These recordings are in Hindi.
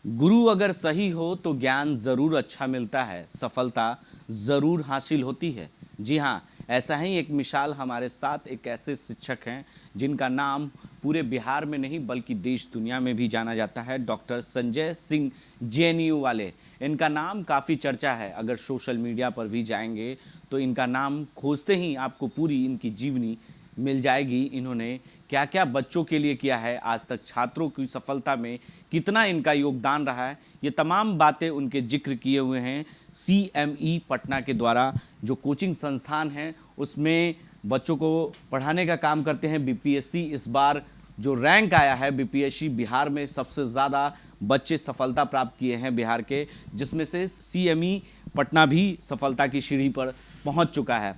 गुरु अगर सही हो तो ज्ञान ज़रूर अच्छा मिलता है, सफलता ज़रूर हासिल होती है। जी हाँ, ऐसा ही एक मिसाल हमारे साथ एक ऐसे शिक्षक हैं जिनका नाम पूरे बिहार में नहीं बल्कि देश दुनिया में भी जाना जाता है। डॉक्टर संजय सिंह जेएनयू वाले, इनका नाम काफ़ी चर्चा है। अगर सोशल मीडिया पर भी जाएंगे तो इनका नाम खोजते ही आपको पूरी इनकी जीवनी मिल जाएगी। इन्होंने क्या क्या बच्चों के लिए किया है, आज तक छात्रों की सफलता में कितना इनका योगदान रहा है, ये तमाम बातें उनके जिक्र किए हुए हैं सीएमई पटना के द्वारा, जो कोचिंग संस्थान है उसमें बच्चों को पढ़ाने का काम करते हैं। बीपीएससी इस बार जो रैंक आया है, बीपीएससी बिहार में सबसे ज़्यादा बच्चे सफलता प्राप्त किए हैं बिहार के, जिसमें से सीएमई पटना भी सफलता की सीढ़ी पर पहुंच चुका है।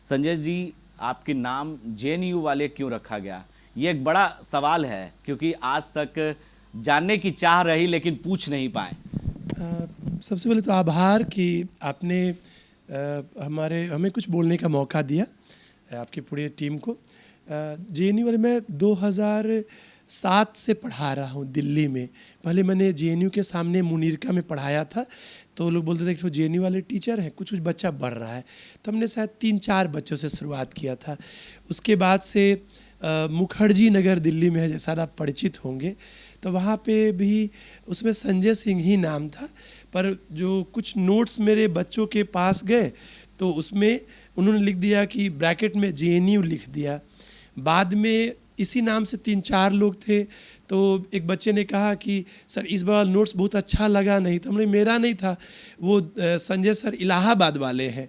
संजय जी, आपके नाम जेएनयू वाले क्यों रखा गया, ये एक बड़ा सवाल है, क्योंकि आज तक जानने की चाह रही लेकिन पूछ नहीं पाए। सबसे पहले तो आभार कि आपने हमें कुछ बोलने का मौका दिया, आपकी पूरी टीम को। जेएनयू वाले मैं 2007 से पढ़ा रहा हूँ दिल्ली में। पहले मैंने जेएनयू के सामने मुनीरका में पढ़ाया था, तो लोग बोलते थे कि वो जेएनयू वाले टीचर हैं, कुछ कुछ बच्चा बढ़ रहा है, तो हमने शायद 3-4 बच्चों से शुरुआत किया था। उसके बाद से मुखर्जी नगर दिल्ली में है, शायद आप परिचित होंगे, तो वहाँ पे भी उसमें संजय सिंह ही नाम था। पर जो कुछ नोट्स मेरे बच्चों के पास गए तो उसमें उन्होंने लिख दिया कि ब्रैकेट में जेएनयू लिख दिया। बाद में इसी नाम से 3-4 लोग थे, तो एक बच्चे ने कहा कि सर इस बार नोट्स बहुत अच्छा लगा, नहीं तो हमने मेरा नहीं था, वो संजय सर इलाहाबाद वाले हैं।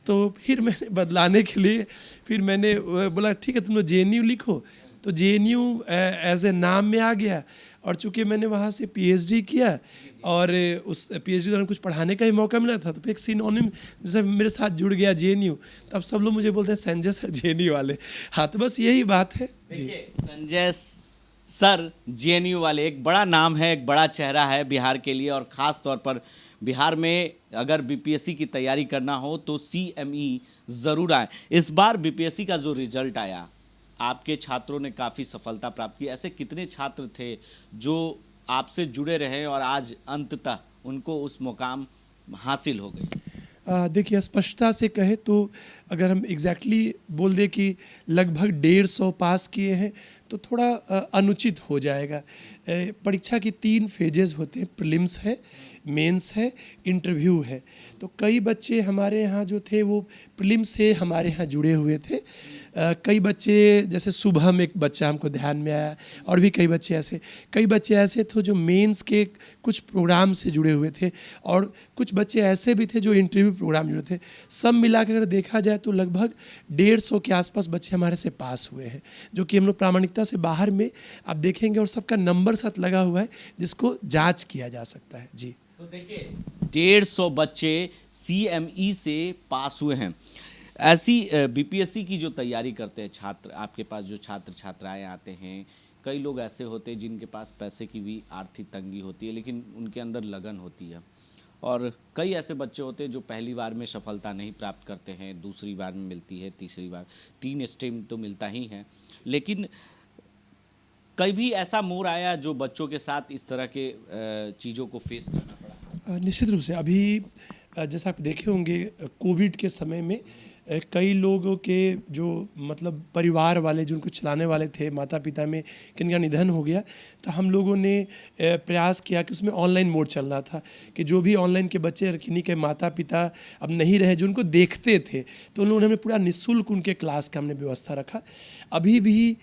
तो फिर मैंने बदलाने के लिए फिर मैंने बोला ठीक है तुम लोग जेएनयू लिखो, तो जेएनयू एज ए नाम में आ गया। और चूँकि मैंने वहाँ से पीएचडी किया और उस पीएचडी दौरान कुछ पढ़ाने का ही मौका मिला था, तो फिर एक सिनोनिम जैसे मेरे साथ जुड़ गया जेएनयू, तो अब सब लोग मुझे बोलते हैं संजय सर जेएनयू वाले। हाँ, तो बस यही बात है जी। संजय सर जेएनयू वाले एक बड़ा नाम है, एक बड़ा चेहरा है बिहार के लिए, और ख़ास तौर पर बिहार में अगर बीपीएससी की तैयारी करना हो तो सीएमई ज़रूर आए। इस बार बीपीएससी का जो रिजल्ट आया, आपके छात्रों ने काफ़ी सफलता प्राप्त की। ऐसे कितने छात्र थे जो आपसे जुड़े रहे और आज अंततः उनको उस मुकाम हासिल हो गई? देखिए, स्पष्टता से कहे तो अगर हम एग्जैक्टली बोल दें कि लगभग 150 पास किए हैं तो थोड़ा अनुचित हो जाएगा। परीक्षा की 3 फेजेस होते हैं, प्रीलिम्स है, मेंस है, इंटरव्यू है। तो कई बच्चे हमारे यहाँ जो थे वो प्रीलिम्स से हमारे यहाँ जुड़े हुए थे। कई बच्चे जैसे शुभम एक बच्चा हमको ध्यान में आया, और भी कई बच्चे ऐसे थे जो मेंस के कुछ प्रोग्राम से जुड़े हुए थे, और कुछ बच्चे ऐसे भी थे जो इंटरव्यू प्रोग्राम जुड़े थे। सब मिला कर अगर देखा जाए तो लगभग 150 के आसपास बच्चे हमारे से पास हुए हैं, जो कि हम लोग प्रामाणिकता से बाहर में आप देखेंगे, और सबका नंबर साथ लगा हुआ है जिसको जांच किया जा सकता है जी। तो देखिए, 150 बच्चे सीएमई से पास हुए हैं। ऐसी बीपीएससी की जो तैयारी करते हैं छात्र, आपके पास जो छात्र छात्राएं आते हैं, कई लोग ऐसे होते हैं जिनके पास पैसे की भी आर्थिक तंगी होती है, लेकिन उनके अंदर लगन होती है। और कई ऐसे बच्चे होते हैं जो पहली बार में सफलता नहीं प्राप्त करते हैं, दूसरी बार में मिलती है, तीसरी बार, 3 स्टेप तो मिलता ही है। लेकिन कभी ऐसा मोड़ आया जो बच्चों के साथ इस तरह के चीज़ों को फेस करना पड़ा? निश्चित रूप से अभी जैसा आप देखे होंगे कोविड के समय में कई लोगों के जो मतलब परिवार वाले जो उनको चलाने वाले थे, माता पिता में किनका निधन हो गया, तो हम लोगों ने प्रयास किया कि उसमें ऑनलाइन मोड चल रहा था कि जो भी ऑनलाइन के बच्चे किन्हीं के माता पिता अब नहीं रहे जो उनको देखते थे, तो उन लोगों ने पूरा निःशुल्क उनके क्लास का हमने व्यवस्था रखा। अभी भी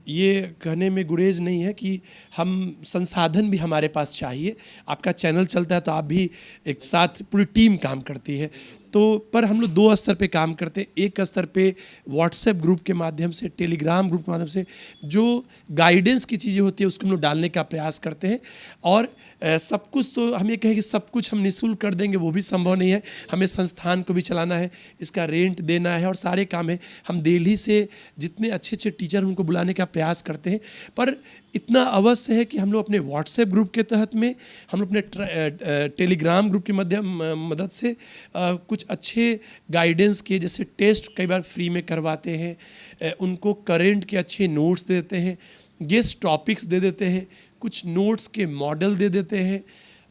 ये कहने में गुरेज नहीं है कि हम संसाधन भी हमारे पास चाहिए। आपका चैनल चलता है तो आप भी एक साथ पूरी टीम काम करती है, तो पर हम लोग 2 स्तर पे काम करते हैं। एक स्तर पे व्हाट्सएप ग्रुप के माध्यम से, टेलीग्राम ग्रुप के माध्यम से जो गाइडेंस की चीज़ें होती है उसको हम लोग डालने का प्रयास करते हैं। और सब कुछ तो हम ये कहें कि सब कुछ हम निःशुल्क कर देंगे, वो भी संभव नहीं है। हमें संस्थान को भी चलाना है, इसका रेंट देना है और सारे काम है। हम दिल्ली से जितने अच्छे अच्छे टीचर उनको बुलाने का प्रयास करते हैं, पर इतना अवश्य है कि हम लोग अपने व्हाट्सएप ग्रुप के तहत में, हम लोग अपने टेलीग्राम ग्रुप की मदद से कुछ अच्छे गाइडेंस के, जैसे टेस्ट कई बार फ्री में करवाते हैं, उनको करेंट के अच्छे नोट्स देते हैं, गेस्ट टॉपिक्स दे देते हैं, कुछ नोट्स के मॉडल दे देते हैं।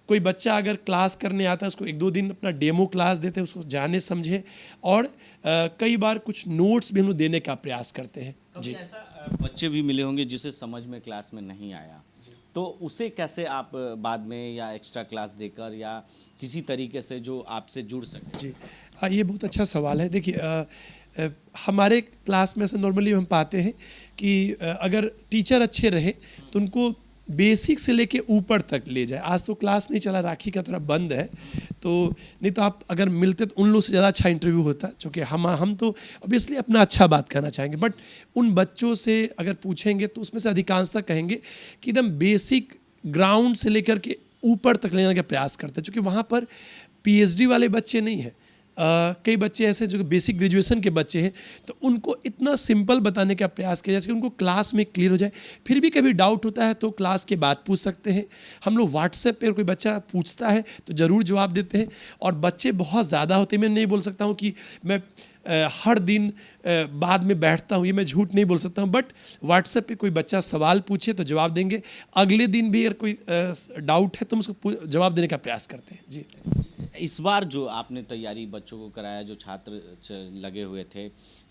कोई बच्चा अगर क्लास करने आता है उसको 1-2 दिन अपना डेमो क्लास देते हैं, उसको जाने समझे, और कई बार कुछ नोट्स भी हम लोग देने का प्रयास करते हैं। जी, ऐसा बच्चे भी मिले होंगे जिसे समझ में क्लास में नहीं आया, तो उसे कैसे आप बाद में या एक्स्ट्रा क्लास देकर या किसी तरीके से जो आपसे जुड़ सके? जी, हाँ, ये बहुत अच्छा सवाल है। देखिए, हमारे क्लास में ऐसे नॉर्मली हम पाते हैं कि अगर टीचर अच्छे रहे तो उनको बेसिक से लेके ऊपर तक ले जाए। आज तो क्लास नहीं चला, राखी का थोड़ा बंद है, तो नहीं तो आप अगर मिलते तो उन लोग से ज़्यादा अच्छा इंटरव्यू होता, क्योंकि हम तो ऑब्वियसली अपना अच्छा बात करना चाहेंगे, बट उन बच्चों से अगर पूछेंगे तो उसमें से अधिकांशतः कहेंगे कि एकदम बेसिक ग्राउंड से लेकर के ऊपर तक लेने का प्रयास करते हैं, क्योंकि वहाँ पर पीएचडी वाले बच्चे नहीं हैं। कई बच्चे ऐसे जो बेसिक ग्रेजुएशन के बच्चे हैं, तो उनको इतना सिंपल बताने का प्रयास किया जाए कि उनको क्लास में क्लियर हो जाए। फिर भी कभी डाउट होता है तो क्लास के बाद पूछ सकते हैं। हम लोग व्हाट्सएप पे कोई बच्चा पूछता है तो ज़रूर जवाब देते हैं, और बच्चे बहुत ज़्यादा होते हैं। मैं नहीं बोल सकता हूँ कि मैं हर दिन बाद में बैठता हूँ, ये मैं झूठ नहीं बोल सकता हूँ, बट व्हाट्सएप पे कोई बच्चा सवाल पूछे तो जवाब देंगे। अगले दिन भी अगर कोई डाउट है तो हम उसको जवाब देने का प्रयास करते हैं। जी, इस बार जो आपने तैयारी बच्चों को कराया, जो छात्र लगे हुए थे,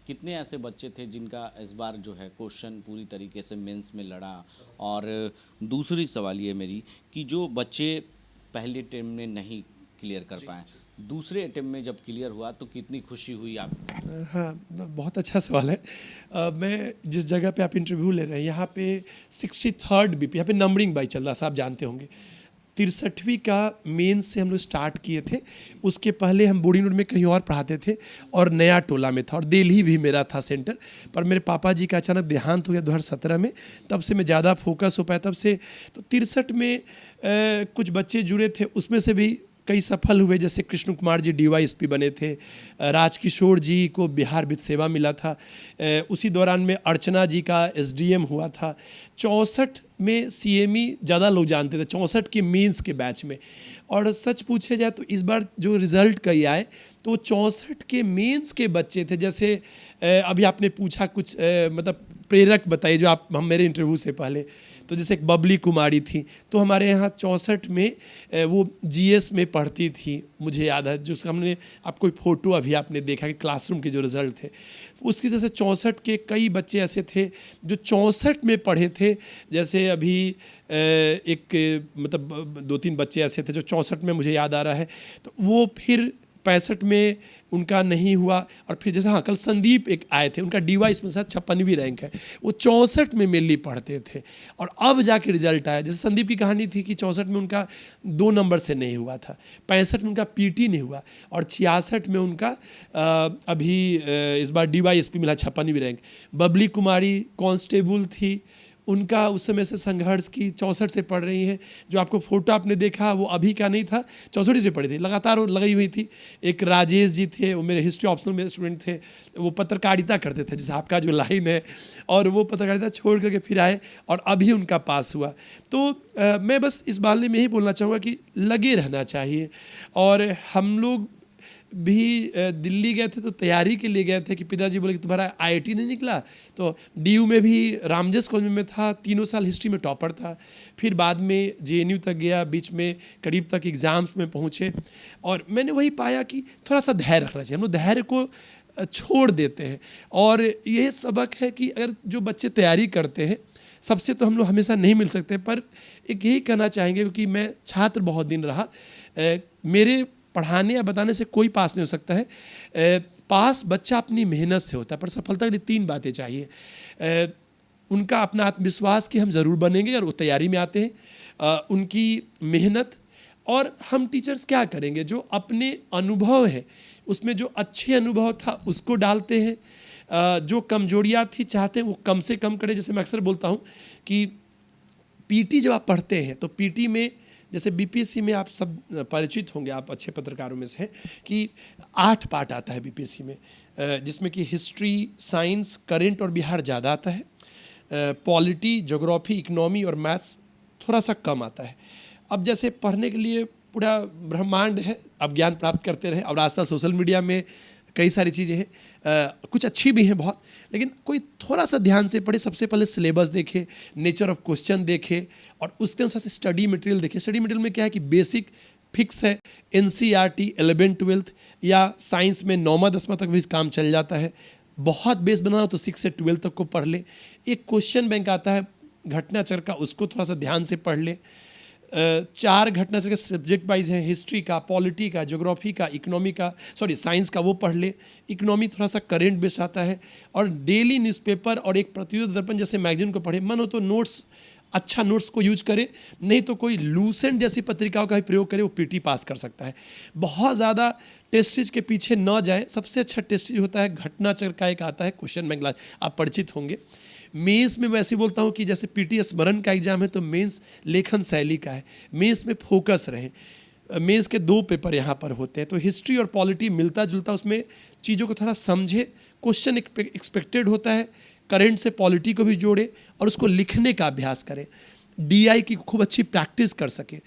कितने ऐसे बच्चे थे जिनका इस बार जो है क्वेश्चन पूरी तरीके से मेंस में लड़ा? और दूसरी सवाल ये मेरी कि जो बच्चे पहले अटेम्प्ट में नहीं क्लियर कर पाए, दूसरे अटेम्प्ट में जब क्लियर हुआ तो कितनी खुशी हुई आपको? हाँ, बहुत अच्छा सवाल है। मैं जिस जगह पे आप इंटरव्यू ले रहे हैं, यहाँ पे 63rd बीपी, यहाँ पे नंबरिंग बाई चल रहा है, आप जानते होंगे। 63वीं का मेंस से हम लोग स्टार्ट किए थे। उसके पहले हम बोर्डिंग रोड में कहीं और पढ़ाते थे, और नया टोला में था, और दिल्ली भी मेरा था सेंटर। पर मेरे पापा जी का अचानक देहांत हो गया 2017 में, तब से मैं ज़्यादा फोकस हो पाया तब से। तो 63 में कुछ बच्चे जुड़े थे, उसमें से भी कई सफल हुए, जैसे कृष्ण कुमार जी डीवाईएसपी बने थे, राजकिशोर जी को बिहार वित्त सेवा मिला था, उसी दौरान में अर्चना जी का एसडीएम हुआ था। 64 में सीएमई ज़्यादा लोग जानते थे, 64 के मेंस के बैच में। और सच पूछे जाए तो इस बार जो रिज़ल्ट कई आए तो 64 के मेंस के बच्चे थे। जैसे अभी आपने पूछा कुछ मतलब प्रेरक बताइए जो आप हम मेरे इंटरव्यू से पहले, तो जैसे एक बबली कुमारी थी, तो हमारे यहाँ 64 में वो जीएस में पढ़ती थी, मुझे याद है, जो हमने आपको फ़ोटो अभी आपने देखा कि क्लासरूम के जो रिज़ल्ट थे उसकी तरह से 64 के कई बच्चे ऐसे थे जो 64 में पढ़े थे। जैसे अभी एक मतलब 2-3 बच्चे ऐसे थे जो 64 में मुझे याद आ रहा है, तो वो फिर 65 में उनका नहीं हुआ। और फिर जैसे हाँ, कल संदीप एक आए थे, उनका डीवाईएस में शायद 56वीं रैंक है, वो 64 में मेनली पढ़ते थे, और अब जाके रिजल्ट आया। जैसे संदीप की कहानी थी कि 64 में उनका 2 नंबर से नहीं हुआ था, 65 में उनका पीटी नहीं हुआ, और 66 में उनका अभी इस बार डीवाईएसपी मिला 56वीं रैंक। बबली कुमारी कांस्टेबल थी, उनका उस समय से संघर्ष की, 64 से पढ़ रही हैं। जो आपको फोटो आपने देखा वो अभी का नहीं था, 64 से पढ़ी थी, लगातार वो लगी हुई थी। एक राजेश जी थे, वो मेरे हिस्ट्री ऑप्शनल में स्टूडेंट थे, वो पत्रकारिता करते थे, जैसे आपका जो लाइन है, और वो पत्रकारिता छोड़ करके फिर आए और अभी उनका पास हुआ। तो मैं बस इस बारे में यही बोलना चाहूँगा कि लगे रहना चाहिए। और हम लोग भी दिल्ली गए थे तो तैयारी के लिए गए थे कि पिताजी बोले कि तुम्हारा आईआईटी नहीं निकला, तो डीयू में भी रामजस कॉलेज में था, 3 साल हिस्ट्री में टॉपर था। फिर बाद में जेएनयू तक गया, बीच में करीब तक एग्ज़ाम्स में पहुँचे, और मैंने वही पाया कि थोड़ा सा धैर्य रखना चाहिए। हम लोग धैर्य को छोड़ देते हैं, और यह सबक है कि अगर जो बच्चे तैयारी करते हैं, सबसे तो हम लोग हमेशा नहीं मिल सकते, पर एक यही कहना चाहेंगे, क्योंकि मैं छात्र बहुत दिन रहा, मेरे पढ़ाने या बताने से कोई पास नहीं हो सकता है। पास बच्चा अपनी मेहनत से होता है, पर सफलता के लिए 3 बातें चाहिए। उनका अपना आत्मविश्वास कि हम ज़रूर बनेंगे अगर वो तैयारी में आते हैं, उनकी मेहनत, और हम टीचर्स क्या करेंगे, जो अपने अनुभव है उसमें जो अच्छे अनुभव था उसको डालते हैं, जो कमजोरियाँ थी चाहते हैं वो कम से कम करें। जैसे मैं अक्सर बोलता हूँ कि पीटी जब आप पढ़ते हैं तो पीटी में, जैसे बीपीएससी में आप सब परिचित होंगे, आप अच्छे पत्रकारों में से हैं, कि 8 पार्ट आता है बीपीएससी में, जिसमें कि हिस्ट्री, साइंस, करंट और बिहार ज़्यादा आता है, पॉलिटी, ज्योग्राफी, इकोनॉमी और मैथ्स थोड़ा सा कम आता है। अब जैसे पढ़ने के लिए पूरा ब्रह्मांड है, आप ज्ञान प्राप्त करते रहे, और आजकल सोशल मीडिया में कई सारी चीज़ें हैं, कुछ अच्छी भी हैं बहुत, लेकिन कोई थोड़ा सा ध्यान से पढ़े। सबसे पहले सिलेबस देखे, नेचर ऑफ क्वेश्चन देखे और उसके अनुसार से स्टडी मटेरियल देखे। स्टडी मटेरियल में क्या है कि बेसिक फिक्स है, NCERT 11-12 या साइंस में 9वां-10वां तक भी काम चल जाता है। बहुत बेस बनाना तो 6 से 12 तक को पढ़ ले। एक क्वेश्चन बैंक आता है घटनाचक्र का, उसको थोड़ा सा ध्यान से पढ़ ले। 4 घटनाचक्र के सब्जेक्ट वाइज है, हिस्ट्री का, पॉलिटी का, ज्योग्राफी का, इकोनॉमी का, साइंस का, वो पढ़ ले। इकोनॉमी थोड़ा सा करेंट बेस आता है। और डेली न्यूज़पेपर और एक प्रतिरोध दर्पण जैसे मैगजीन को पढ़े। मन हो तो नोट्स, अच्छा नोट्स को यूज करे, नहीं तो कोई लूसेंट जैसी पत्रिकाओं का भी प्रयोग करे, वो PT पास कर सकता है। बहुत ज़्यादा टेस्ट सीरीज के पीछे न जाए। सबसे अच्छा टेस्ट सीरीज होता है घटनाचक्र का, एक आता है क्वेश्चन बैंक, आप परिचित होंगे। मेंस में मैं ऐसे बोलता हूँ कि जैसे PT स्मरण का एग्जाम है, तो मेंस लेखन शैली का है। मेंस में फोकस रहे। मेंस के 2 पेपर यहाँ पर होते हैं, तो हिस्ट्री और पॉलिटी मिलता जुलता, उसमें चीज़ों को थोड़ा समझे। क्वेश्चन एक्सपेक्टेड होता है, करंट से पॉलिटी को भी जोड़े और उसको लिखने का अभ्यास करें। DI की खूब अच्छी प्रैक्टिस कर सके।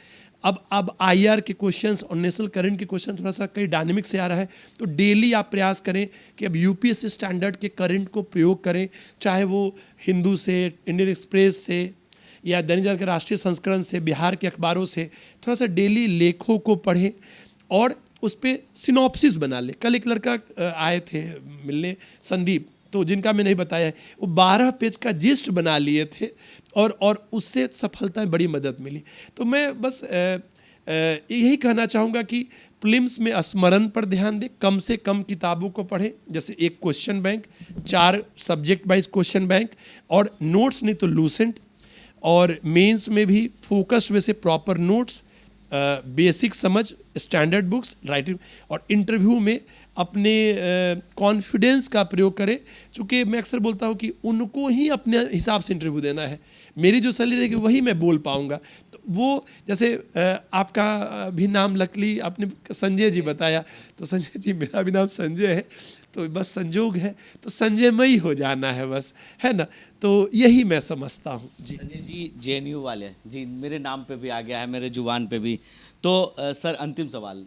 अब IR के क्वेश्चंस और नेशनल करंट के क्वेश्चन थोड़ा सा कई डायनेमिक से आ रहा है, तो डेली आप प्रयास करें कि अब UPSC स्टैंडर्ड के करंट को प्रयोग करें, चाहे वो हिंदू से, इंडियन एक्सप्रेस से या दैनिक जागरण के राष्ट्रीय संस्करण से, बिहार के अखबारों से थोड़ा सा डेली लेखों को पढ़ें और उस पर सिनॉप्सिस बना लें। कल एक लड़का आए थे मिलने, संदीप, तो जिनका मैं नहीं बताया है, वो 12 पेज का जिस्ट बना लिए थे और उससे सफलता में बड़ी मदद मिली। तो मैं बस यही कहना चाहूँगा कि प्रीलिम्स में स्मरण पर ध्यान दें, कम से कम किताबों को पढ़ें, जैसे एक question bank, 4 subject wise question bank और नोट्स नहीं तो लूसेंट। और मेंस में भी फोकस्ड वे से प्रॉपर नोट्स, बेसिक समझ, स्टैंडर्ड बुक्स, राइटिंग। और इंटरव्यू में अपने कॉन्फिडेंस का प्रयोग करें, चूँकि मैं अक्सर बोलता हूँ कि उनको ही अपने हिसाब से इंटरव्यू देना है। मेरी जो सैलरी रहेगी वही मैं बोल पाऊँगा। तो वो जैसे आपका भी नाम लकली आपने संजय जी बताया, तो संजय जी, मेरा भी नाम संजय है, तो बस संजोग है, तो संजयमयी हो जाना है बस, है ना। तो यही मैं समझता हूँ जी। संजय जी JNU वाले जी, मेरे नाम पे भी आ गया है, मेरे जुबान पे भी। तो सर, अंतिम सवाल,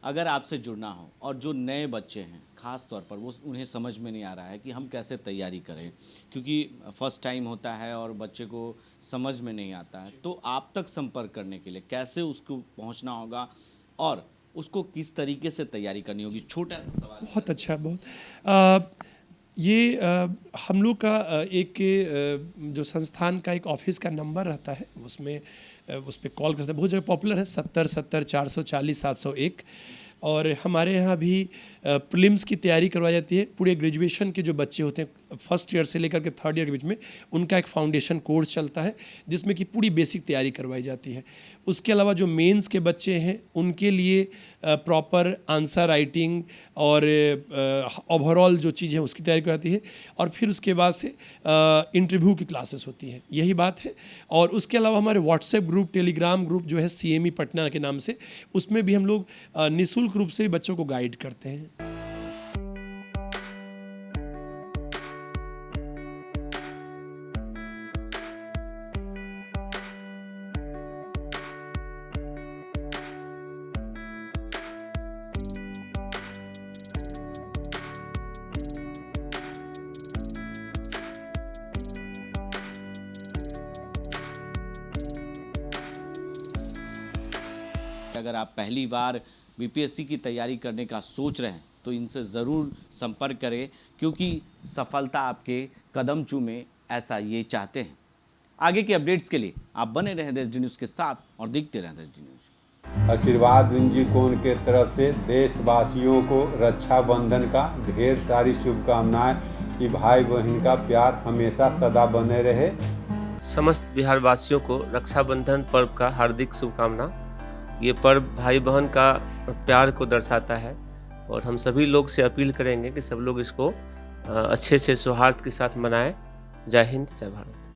अगर आपसे जुड़ना हो और जो नए बच्चे हैं ख़ास तौर पर, वो उन्हें समझ में नहीं आ रहा है कि हम कैसे तैयारी करें, क्योंकि फर्स्ट टाइम होता है और बच्चे को समझ में नहीं आता है, तो आप तक संपर्क करने के लिए कैसे उसको पहुंचना होगा और उसको किस तरीके से तैयारी करनी होगी? छोटा सा सवाल। बहुत अच्छा, बहुत ये हम लोग का एक जो संस्थान का एक ऑफिस का नंबर रहता है, उसमें उस पर कॉल करते हैं। बहुत जगह पॉपुलर है, 70 70 440 701। और हमारे यहाँ भी प्रीलिम्स की तैयारी करवाई जाती है। पूरे ग्रेजुएशन के जो बच्चे होते हैं, फर्स्ट ईयर से लेकर के 3rd ईयर के बीच में, उनका एक फाउंडेशन कोर्स चलता है जिसमें कि पूरी बेसिक तैयारी करवाई जाती है। उसके अलावा जो मेंस के बच्चे हैं उनके लिए प्रॉपर आंसर राइटिंग और ओवरऑल जो चीज़ है उसकी तैयारी करवाती है। और फिर उसके बाद से इंटरव्यू की क्लासेस होती हैं, यही बात है। और उसके अलावा हमारे व्हाट्सएप ग्रुप, टेलीग्राम ग्रुप जो है CME पटना के नाम से, उसमें भी हम लोग निःशुल्क रूप से बच्चों को गाइड करते हैं। अगर आप पहली बार BPSC की तैयारी करने का सोच रहे हैं तो इनसे ज़रूर संपर्क करें, क्योंकि सफलता आपके कदम चूमे, ऐसा ये चाहते हैं। आगे के अपडेट्स के लिए आप बने रहें देश न्यूज़ के साथ और देखते रहें देश न्यूज़। आशीर्वाद इंजीकोन के तरफ से देशवासियों को रक्षाबंधन का ढेर सारी शुभकामनाएं कि भाई बहन का प्यार हमेशा सदा बने रहे। समस्त बिहारवासियों को रक्षाबंधन पर्व का हार्दिक शुभकामना। ये पर्व भाई बहन का प्यार को दर्शाता है और हम सभी लोग से अपील करेंगे कि सब लोग इसको अच्छे से सौहार्द के साथ मनाएं। जय हिंद, जय भारत।